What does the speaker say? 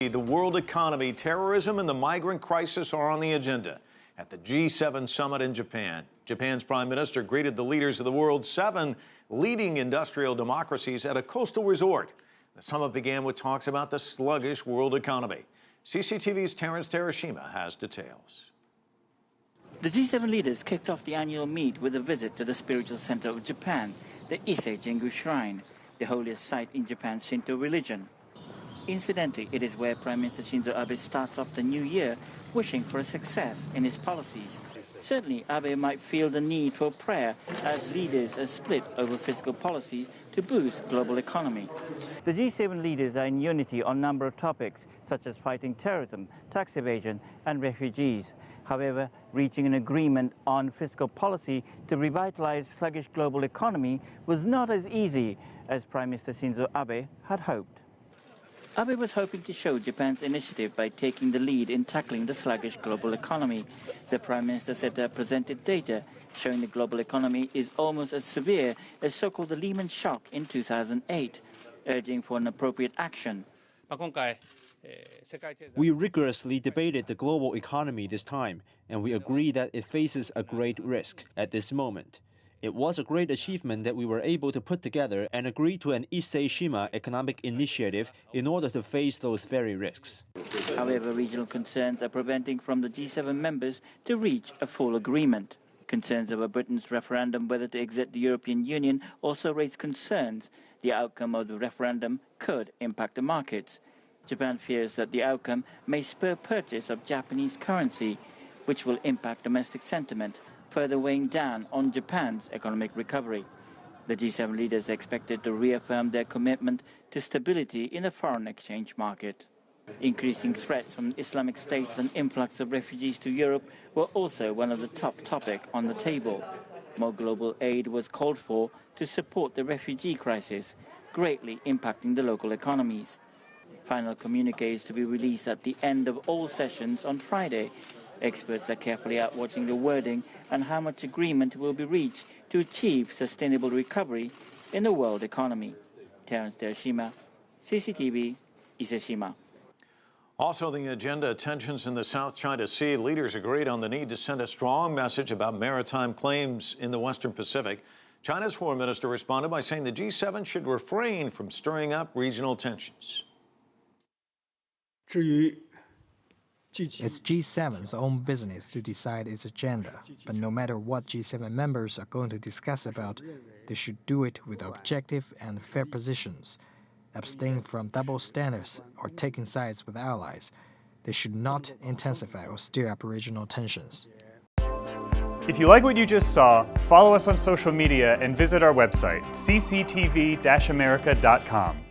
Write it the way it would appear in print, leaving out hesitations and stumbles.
The world economy, terrorism, and the migrant crisis are on the agenda at the G7 summit in Japan. Japan's prime minister greeted the leaders of the world's 7 leading industrial democracies at a coastal resort. The summit began with talks about the sluggish world economy. CCTV's Terrence Terashima has details. The G7 leaders kicked off the annual meet with a visit to the spiritual center of Japan, the Ise Jingu Shrine, the holiest site in Japan's Shinto religion. Incidentally, it is where Prime Minister Shinzo Abe starts off the new year, wishing for a success in his policies. Certainly, Abe might feel the need for prayer as leaders are split over fiscal policies to boost global economy. The G7 leaders are in unity on a number of topics, such as fighting terrorism, tax evasion, and refugees. However, reaching an agreement on fiscal policy to revitalize sluggish global economy was not as easy as Prime Minister Shinzo Abe had hoped. Abe was hoping to show Japan's initiative by taking the lead in tackling the sluggish global economy. The Prime Minister said that presented data showing the global economy is almost as severe as so-called the Lehman shock in 2008, urging for an appropriate action. We rigorously debated the global economy this time, and we agree that it faces a great risk at this moment. It was a great achievement that we were able to put together and agree to an Ise Shima economic initiative in order to face those very risks. However, regional concerns are preventing from the G7 members to reach a full agreement. Concerns over Britain's referendum whether to exit the European Union also raise concerns. The outcome of the referendum could impact the markets. Japan fears that the outcome may spur purchase of Japanese currency, which will impact domestic sentiment, further weighing down on Japan's economic recovery. The G7 leaders are expected to reaffirm their commitment to stability in the foreign exchange market. Increasing threats from Islamic states and influx of refugees to Europe were also one of the top topics on the table. More global aid was called for to support the refugee crisis, greatly impacting the local economies. Final communiques to be released at the end of all sessions on Friday. Experts are carefully out watching the wording and how much agreement will be reached to achieve sustainable recovery in the world economy. Terrence Terashima, CCTV, Iseshima. Also on the agenda, tensions in the South China Sea. Leaders agreed on the need to send a strong message about maritime claims in the Western Pacific. China's foreign minister responded by saying the G7 should refrain from stirring up regional tensions. It's G7's own business to decide its agenda, but no matter what G7 members are going to discuss about, they should do it with objective and fair positions, abstain from double standards or taking sides with allies. They should not intensify or stir up regional tensions. If you like what you just saw, follow us on social media and visit our website, cctv-america.com.